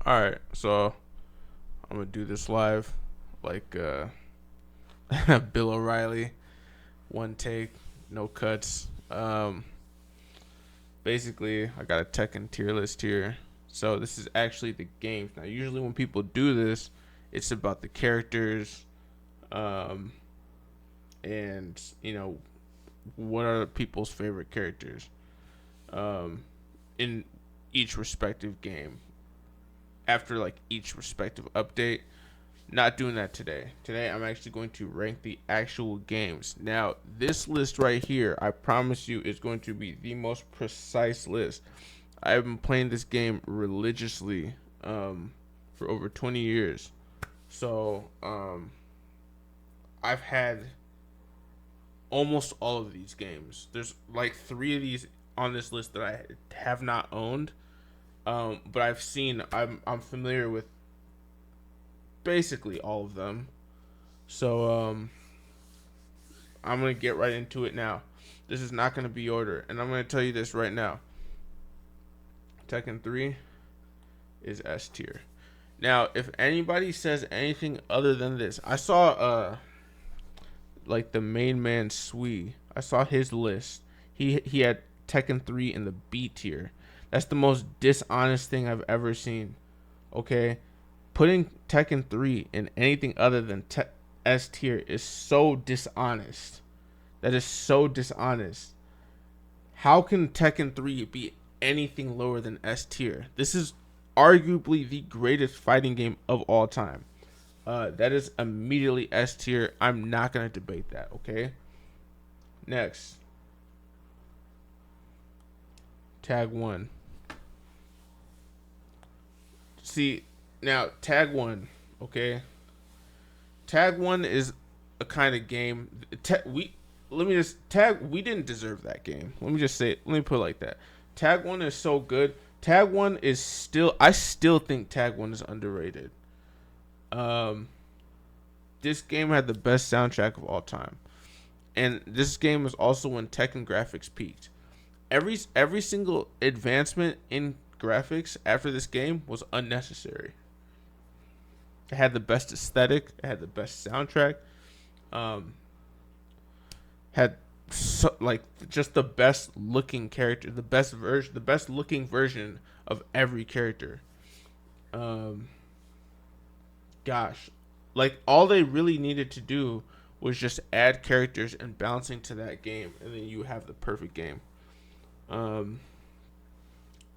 All right, so I'm gonna do this live, like Bill O'Reilly, one take, no cuts. Basically, I got a Tekken tier list here. So this is actually the games. Now, usually when people do this, it's about the characters, um, and what are people's favorite characters, um, in each respective game after like each respective update. Not doing that today. Today, I'm actually going to rank the actual games. Now, this list right here, I promise you, is going to be the most precise list. I've been playing this game religiously for over 20 years. So, I've had almost all of these games. There's like three of these on this list that I have not owned. But I've seen, I'm familiar with basically all of them. So I'm gonna get right into it now. This is not gonna be order, and I'm gonna tell you this right now. Tekken 3 is S tier. Now, if anybody says anything other than this, I saw like the mainmanswe. I saw his list. He had Tekken 3 in the B tier. That's the most dishonest thing I've ever seen. Okay, putting Tekken 3 in anything other than S tier is so dishonest. That is so dishonest. How can Tekken 3 be anything lower than S tier? This is arguably the greatest fighting game of all time. That is immediately S tier. I'm not going to debate that, okay? Next. Tag 1. See, now, Tag 1, okay? Tag 1 is a kind of game. We didn't deserve that game. Let me just say it. Let me put it like that. Tag 1 is so good. Tag 1 is still, I still think Tag 1 is underrated. This game had the best soundtrack of all time. And this game was also when Tekken graphics peaked. Every single advancement in graphics after this game was unnecessary. It had the best aesthetic. It had the best soundtrack. Um, had like just the best looking character, the best looking version of every character. Um, Gosh, like all they really needed to do was just add characters and bouncing to that game, and then you have the perfect game. Um,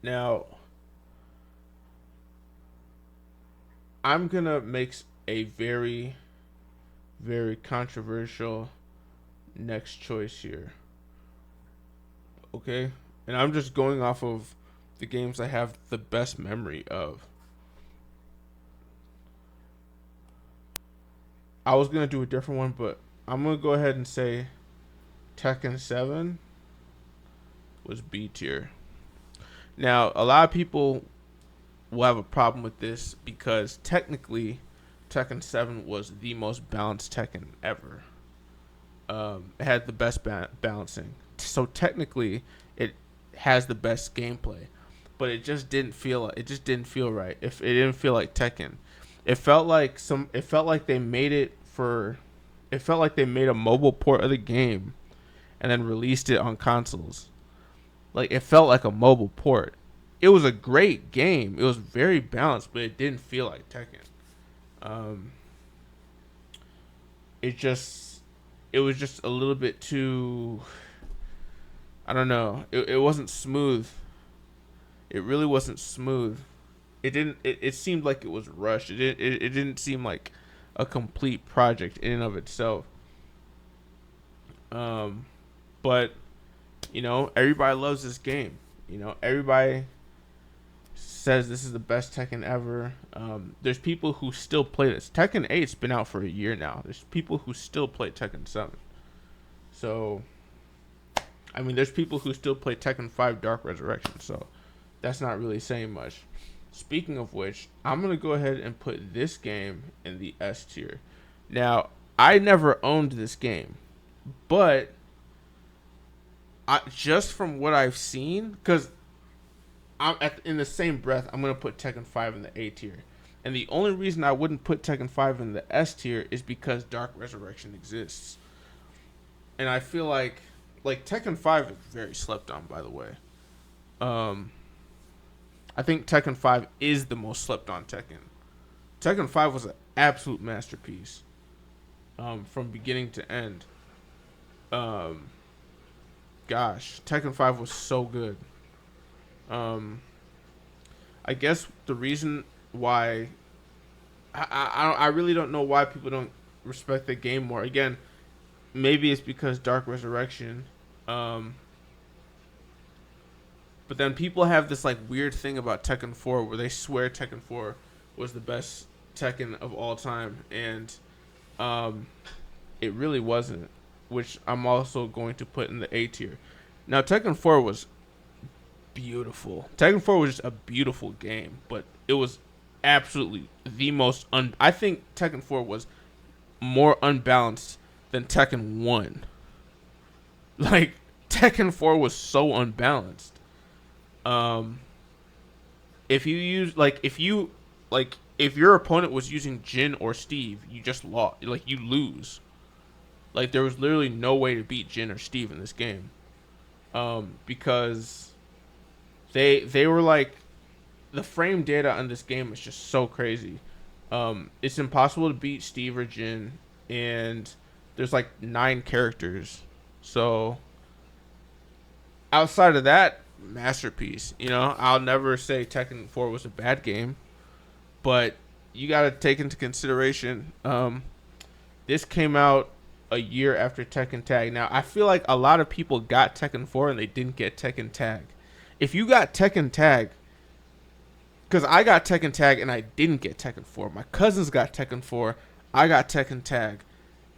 Now I'm gonna make a very, very controversial next choice here. Okay, and I'm just going off of the games I have the best memory of. I was gonna do a different one, but I'm gonna go ahead and say Tekken 7 was B tier. Now, a lot of people will have a problem with this because technically Tekken 7 was the most balanced Tekken ever. It had the best balancing. So technically it has the best gameplay, but it just didn't feel right. If it didn't feel like Tekken. It felt like they made it for it felt like they made a mobile port of the game and then released it on consoles. Like it felt like a mobile port. It was a great game. It was very balanced, but it didn't feel like Tekken. Um, it just it was just a little bit too. I don't know. It wasn't smooth. It really wasn't smooth. It seemed like it was rushed. It didn't seem like a complete project in and of itself. Um, but everybody loves this game. Everybody says this is the best Tekken ever. There's people who still play this. Tekken 8's been out for a year now. There's people who still play Tekken 7. So, I mean, there's people who still play Tekken 5 Dark Resurrection. So, that's not really saying much. Speaking of which, I'm going to go ahead and put this game in the S tier. Now, I never owned this game, but just from what I've seen, because in the same breath, I'm gonna put Tekken 5 in the A tier. And the only reason I wouldn't put Tekken 5 in the S tier is because Dark Resurrection exists. And I feel like Tekken 5 is very slept on, by the way. I think Tekken 5 is the most slept on Tekken. Tekken 5 was an absolute masterpiece. From beginning to end. Gosh, Tekken 5 was so good. I guess the reason why I really don't know why people don't respect the game more. Again, maybe it's because Dark Resurrection. But then people have this like weird thing about Tekken 4 where they swear Tekken 4 was the best Tekken of all time, and it really wasn't, which I'm also going to put in the A tier. Now, Tekken 4 was beautiful. Tekken 4 was just a beautiful game, but it was absolutely the most I think Tekken 4 was more unbalanced than Tekken 1. Like, Tekken 4 was so unbalanced. If your opponent was using Jin or Steve, you just lost. Like, you lose. Like, there was literally no way to beat Jin or Steve in this game. Because they were like, the frame data on this game is just so crazy. It's impossible to beat Steve or Jin, and there's like 9 characters. So outside of that, masterpiece. You know, I'll never say Tekken 4 was a bad game, but you got to take into consideration this came out a year after Tekken Tag. Now, I feel like a lot of people got Tekken 4 and they didn't get Tekken Tag. If you got Tekken Tag, because I got Tekken Tag and I didn't get Tekken 4. My cousins got Tekken 4. I got Tekken Tag.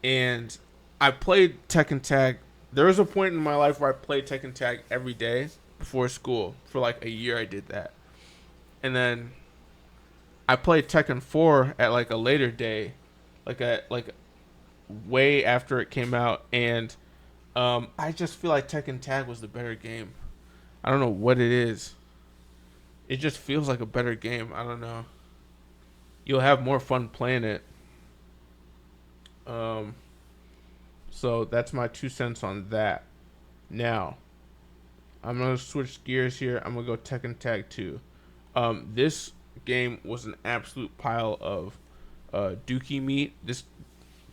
And I played Tekken Tag. There was a point in my life where I played Tekken Tag every day before school. For like a year I did that. And then I played Tekken 4 at like a later day. Like way after it came out. And I just feel like Tekken Tag was the better game. I don't know what it is. It just feels like a better game. I don't know. You'll have more fun playing it. So that's my 2 cents on that. Now, I'm going to switch gears here. I'm going to go Tekken Tag 2. This game was an absolute pile of dookie meat. This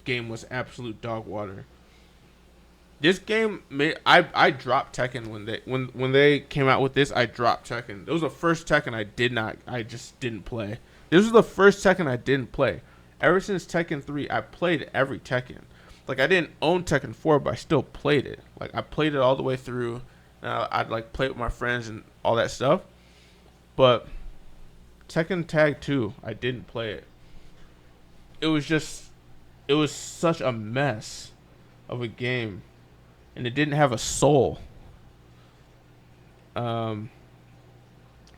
game was absolute dog water. This game, I dropped Tekken when they came out with this. I dropped Tekken. It was the first Tekken I just didn't play. This was the first Tekken I didn't play. Ever since Tekken 3, I played every Tekken. Like, I didn't own Tekken 4, but I still played it. Like, I played it all the way through. I'd like play it with my friends and all that stuff. But Tekken Tag 2, I didn't play it. It was such a mess of a game. And it didn't have a soul.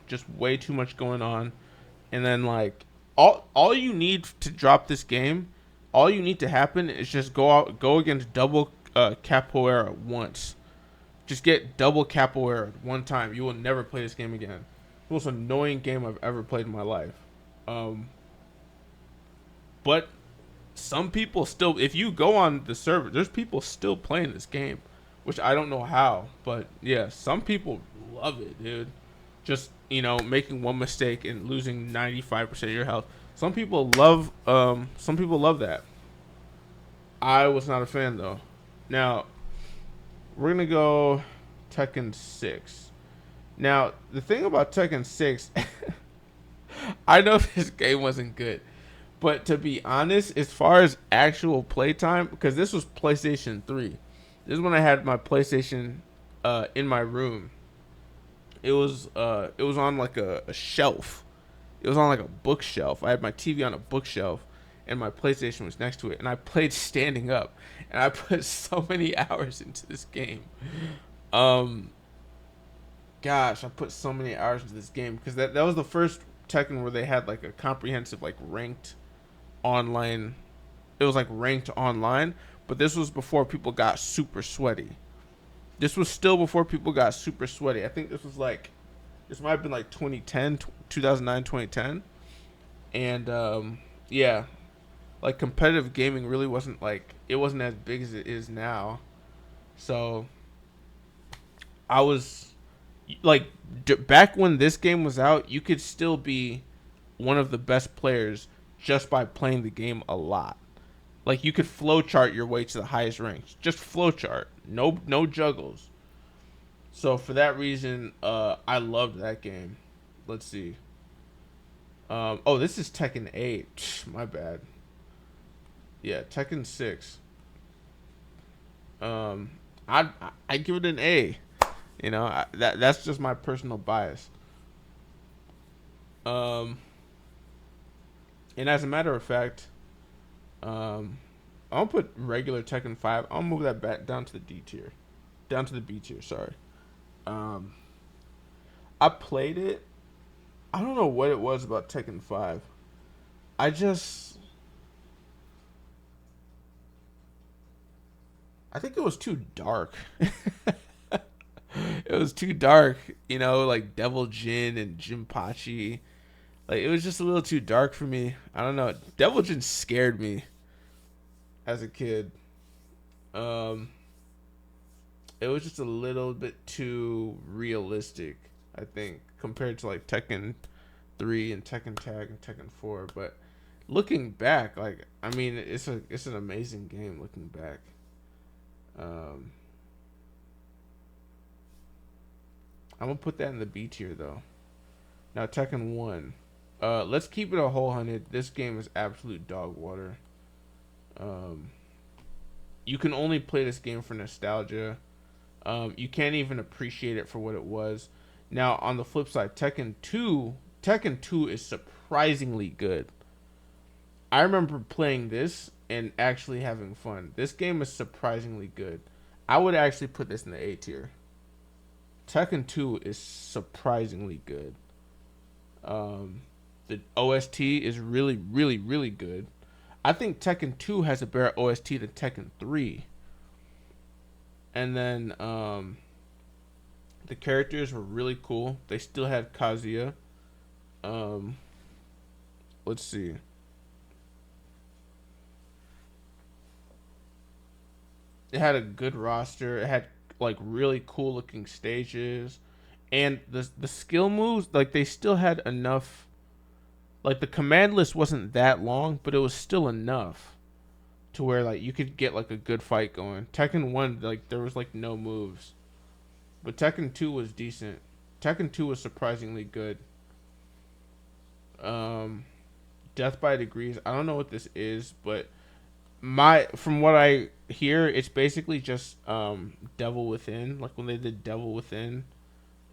Just way too much going on. And then, like, all you need to drop this game, all you need to happen is just go against double capoeira once. Just get double capoeira one time. You will never play this game again. The most annoying game I've ever played in my life. But some people still, if you go on the server, there's people still playing this game, which I don't know how, but yeah, some people love it, dude. Just, making one mistake and losing 95% of your health. Some people love that. I was not a fan though. Now, we're gonna go Tekken 6. Now, the thing about Tekken 6, I know this game wasn't good. But to be honest, as far as actual playtime, because this was PlayStation 3. This is when I had my PlayStation in my room. It was on like a shelf. It was on like a bookshelf. I had my TV on a bookshelf, and my PlayStation was next to it. And I played standing up. And I put so many hours into this game. Gosh, I put so many hours into this game. Because that was the first Tekken where they had like a comprehensive like ranked online. It was like ranked online, but this was before people got super sweaty. This was still before people got super sweaty. I think this was like This might have been like 2010, 2009, 2010. And yeah, like competitive gaming really wasn't like it wasn't as big as it is now. So I was like back when this game was out, you could still be one of the best players just by playing the game a lot. Like you could flowchart your way to the highest ranks. Just flowchart. No juggles. So for that reason, I loved that game. Let's see. Oh, this is Tekken 8. My bad. Yeah, Tekken 6. Um, I give it an A. You know, that's just my personal bias. Um, and as a matter of fact, um, I'll put regular Tekken 5. I'll move that back down to the D tier, down to the B tier. Sorry. Um, I played it. I don't know what it was about Tekken 5. I just I think it was too dark. It was too dark, you know, like Devil Jin and Jinpachi. Like it was just a little too dark for me. I don't know. Devil Jin scared me as a kid. Um, it was just a little bit too realistic, I think, compared to like Tekken 3 and Tekken Tag and Tekken 4. But looking back, like I mean, it's an amazing game. Looking back, um, I'm gonna put that in the B tier though. Now Tekken 1. Let's keep it a whole hundred. This game is absolute dog water. Um, you can only play this game for nostalgia. You can't even appreciate it for what it was. Now on the flip side, Tekken 2 is surprisingly good. I remember playing this and actually having fun. This game is surprisingly good. I would actually put this in the A tier. Tekken 2 is surprisingly good. Um, the OST is really, really, really good. I think Tekken 2 has a better OST than Tekken 3. And then the characters were really cool. They still had Kazuya. Um, let's see. It had a good roster. It had like really cool looking stages, and the skill moves like they still had enough. Like the command list wasn't that long, but it was still enough to where like you could get like a good fight going. Tekken 1 like there was like no moves. But Tekken 2 was decent. Tekken 2 was surprisingly good. Um Death by Degrees. I don't know what this is, but my from what I hear, it's basically just Devil Within. Like when they did Devil Within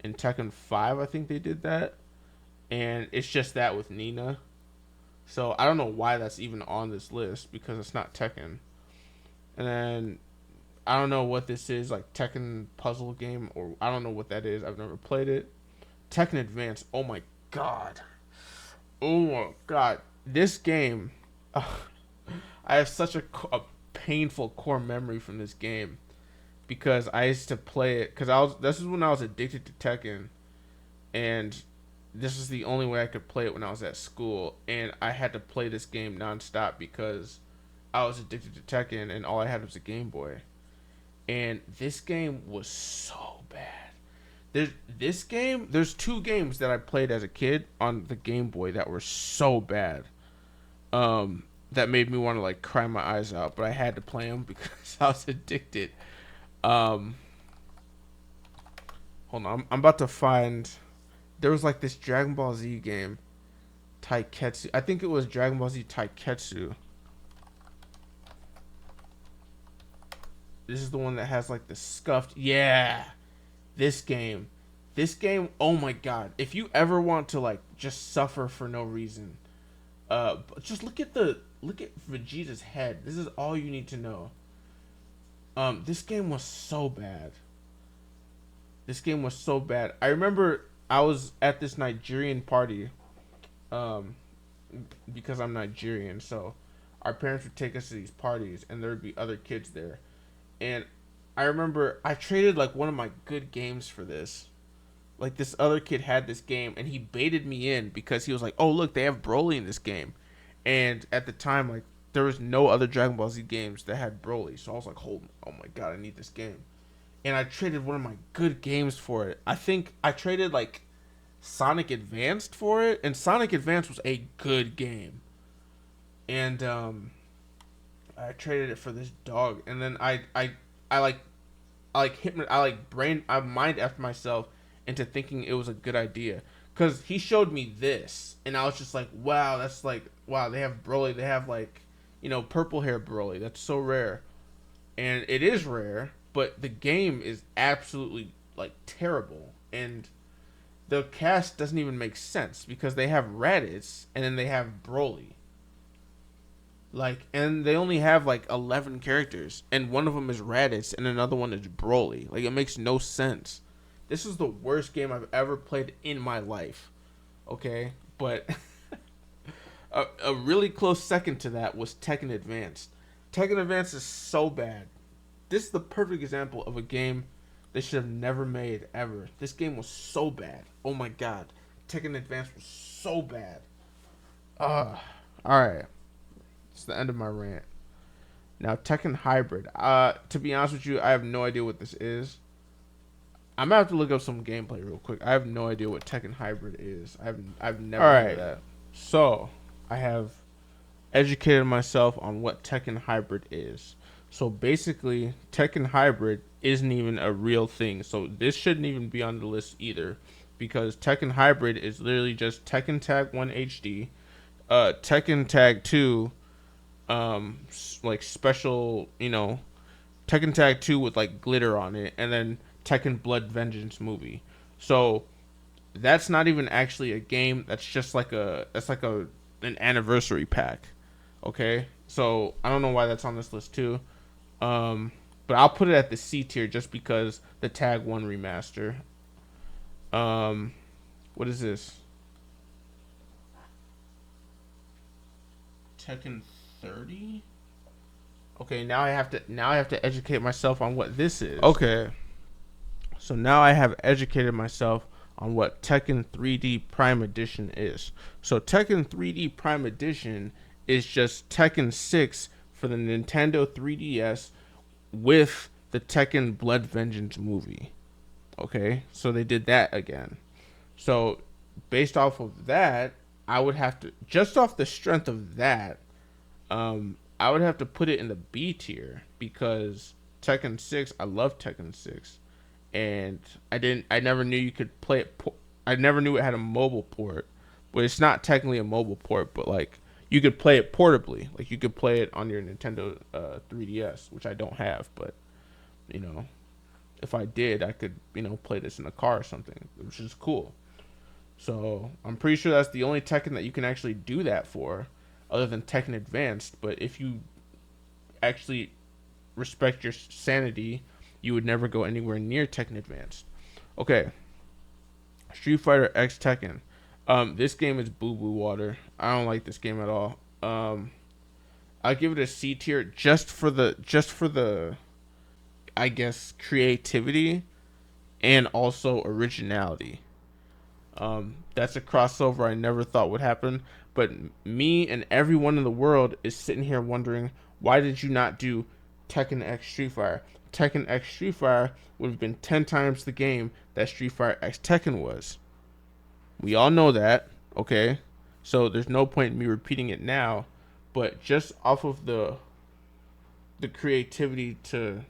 in Tekken 5, I think they did that. And it's just that with Nina. So I don't know why that's even on this list because it's not Tekken. And then I don't know what this is, like Tekken puzzle game, or I don't know what that is. I've never played it. Tekken Advance. Oh my god. Oh my god. This game. I have such a painful core memory from this game because I used to play it because I was. This is when I was addicted to Tekken, and this is the only way I could play it when I was at school, and I had to play this game nonstop because I was addicted to Tekken, and all I had was a Game Boy. And this game was so bad. There's two games that I played as a kid on the Game Boy that were so bad. That made me want to like cry my eyes out, but I had to play them because I was addicted. Um, hold on, I'm about to find. There was like this Dragon Ball Z game, Taiketsu. I think it was Dragon Ball Z Taiketsu. This is the one that has like the scuffed. Yeah, this game. This game. Oh my god! If you ever want to like just suffer for no reason, just look at Vegeta's head. This is all you need to know. This game was so bad. This game was so bad. I remember I was at this Nigerian party, um, because I'm Nigerian, so our parents would take us to these parties, and there would be other kids there. And I remember I traded like one of my good games for this. like this other kid had this game and he baited me in because he was like, "Oh, look, they have Broly in this game." And at the time, like, there was no other Dragon Ball Z games that had Broly. So I was like, "Oh my god, I need this game." And I traded one of my good games for it. I think I traded like Sonic Advanced for it, and Sonic Advance was a good game. And I traded it for this dog, and then I like I mind after myself into thinking it was a good idea because he showed me this, and I was just like, wow, that's like, wow, they have Broly, they have like, purple hair Broly, that's so rare, and it is rare, but the game is absolutely like terrible, and the cast doesn't even make sense because they have Raditz and then they have Broly. Like, and they only have like 11 characters, and one of them is Raditz, and another one is Broly. Like, it makes no sense. This is the worst game I've ever played in my life. Okay, but a really close second to that was Tekken Advanced. Tekken Advanced is so bad. This is the perfect example of a game they should have never made ever. This game was so bad. Oh my god, Tekken Advanced was so bad. All right. It's the end of my rant. Now, Tekken Hybrid. To be honest with you, I have no idea what this is. I'm gonna have to look up some gameplay real quick. I have no idea what Tekken Hybrid is. I've never heard of that. So, I have educated myself on what Tekken Hybrid is. So basically, Tekken Hybrid isn't even a real thing. So this shouldn't even be on the list either, because Tekken Hybrid is literally just Tekken Tag 1 HD, Tekken Tag 2. Like special, Tekken Tag 2 with like glitter on it, and then Tekken Blood Vengeance movie. So that's not even actually a game. That's just like an anniversary pack. Okay, so I don't know why that's on this list too. But I'll put it at the C tier just because the Tag 1 remaster. What is this? Tekken 30. Okay, now I have to educate myself on what this is. Okay, so now I have educated myself on what Tekken 3D Prime Edition is. So Tekken 3D Prime Edition is just Tekken 6 for the Nintendo 3DS with the Tekken Blood Vengeance movie. Okay, so they did that again. So based off of that, I would have to, just off the strength of that, I would have to put it in the B tier because Tekken 6, I love Tekken 6, and I never knew you could play it. I never knew it had a mobile port, but it's not technically a mobile port, but like you could play it portably, like you could play it on your Nintendo 3DS, which I don't have, but if I did, I could play this in a car or something, which is cool. So I'm pretty sure that's the only Tekken that you can actually do that for, other than Tekken Advanced. But if you actually respect your sanity, you would never go anywhere near Tekken Advanced. Okay, Street Fighter X Tekken. This game is boo boo water. I don't like this game at all. I'll give it a C tier just for the I guess creativity and also originality. That's a crossover I never thought would happen, but me and everyone in the world is sitting here wondering, why did you not do Tekken X Street Fighter? Tekken X Street Fighter would have been 10 times the game that Street Fighter X Tekken was. We all know that, okay? So there's no point in me repeating it now, but just off of the creativity to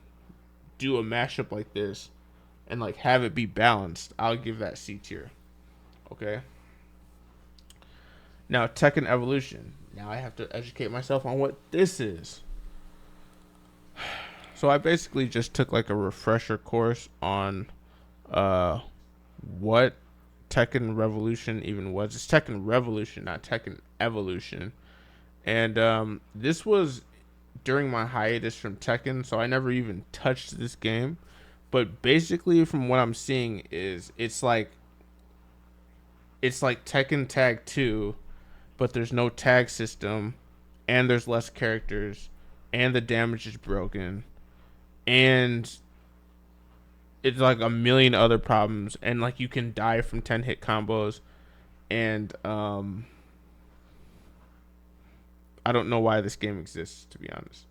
do a mashup like this and like have it be balanced, I'll give that C tier. Okay. Now Tekken Evolution. Now I have to educate myself on what this is. So I basically just took like a refresher course on what Tekken Revolution even was. It's Tekken Revolution, not Tekken Evolution. And this was during my hiatus from Tekken, so I never even touched this game. But basically from what I'm seeing is it's like Tekken Tag 2, but there's no tag system, and there's less characters, and the damage is broken, and it's like a million other problems, and like you can die from 10-hit combos, and I don't know why this game exists, to be honest.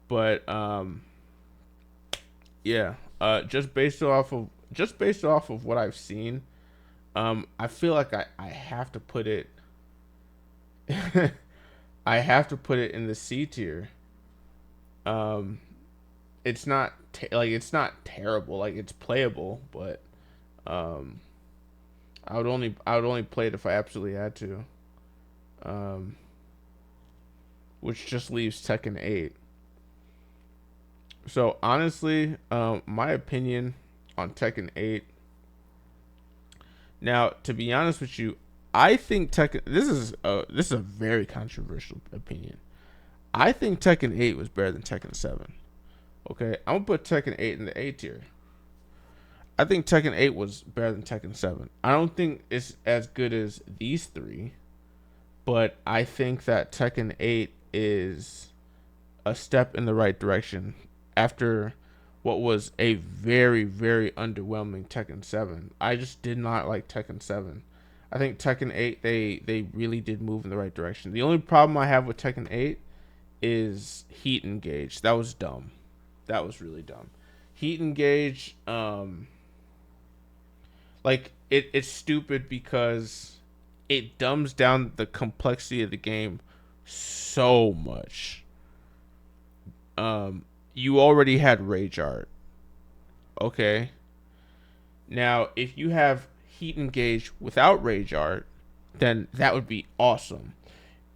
But yeah, just based off of what I've seen, I feel like I have to put it I have to put it in the C tier. Um, it's not it's not terrible. Like it's playable, but um, I would only play it if I absolutely had to. Um, which just leaves Tekken 8. So honestly, my opinion on Tekken 8. Now, to be honest with you, I think Tekken. This is a very controversial opinion. I think Tekken 8 was better than Tekken 7. Okay, I'm gonna put Tekken 8 in the A tier. I think Tekken 8 was better than Tekken 7. I don't think it's as good as these three, but I think that Tekken 8 is a step in the right direction after what was a very, very underwhelming Tekken 7. I just did not like Tekken 7. I think Tekken 8, they really did move in the right direction. The only problem I have with Tekken 8 is heat engage. That was dumb. That was really dumb. Heat engage, like it's stupid because it dumbs down the complexity of the game so much. You already had rage art. Okay. Now, if you have heat engage without rage art, then that would be awesome.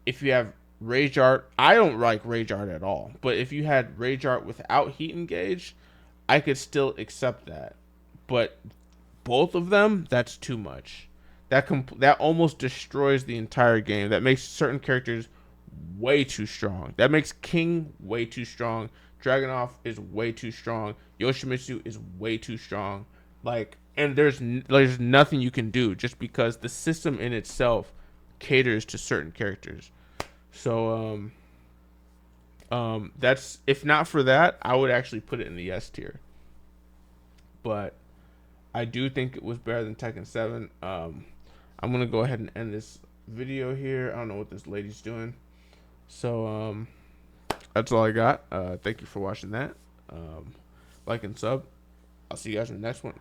If you have rage art, I don't like rage art at all. But if you had rage art without heat engage, I could still accept that. But both of them, that's too much. That almost destroys the entire game. That makes certain characters way too strong. That makes King way too strong. Dragunov is way too strong. Yoshimitsu is way too strong. Like, and there's nothing you can do just because the system in itself caters to certain characters. So that's, if not for that, I would actually put it in the S tier. But I do think it was better than Tekken 7. I'm gonna go ahead and end this video here. I don't know what this lady's doing. So that's all I got. Thank you for watching that. Like and sub. I'll see you guys in the next one.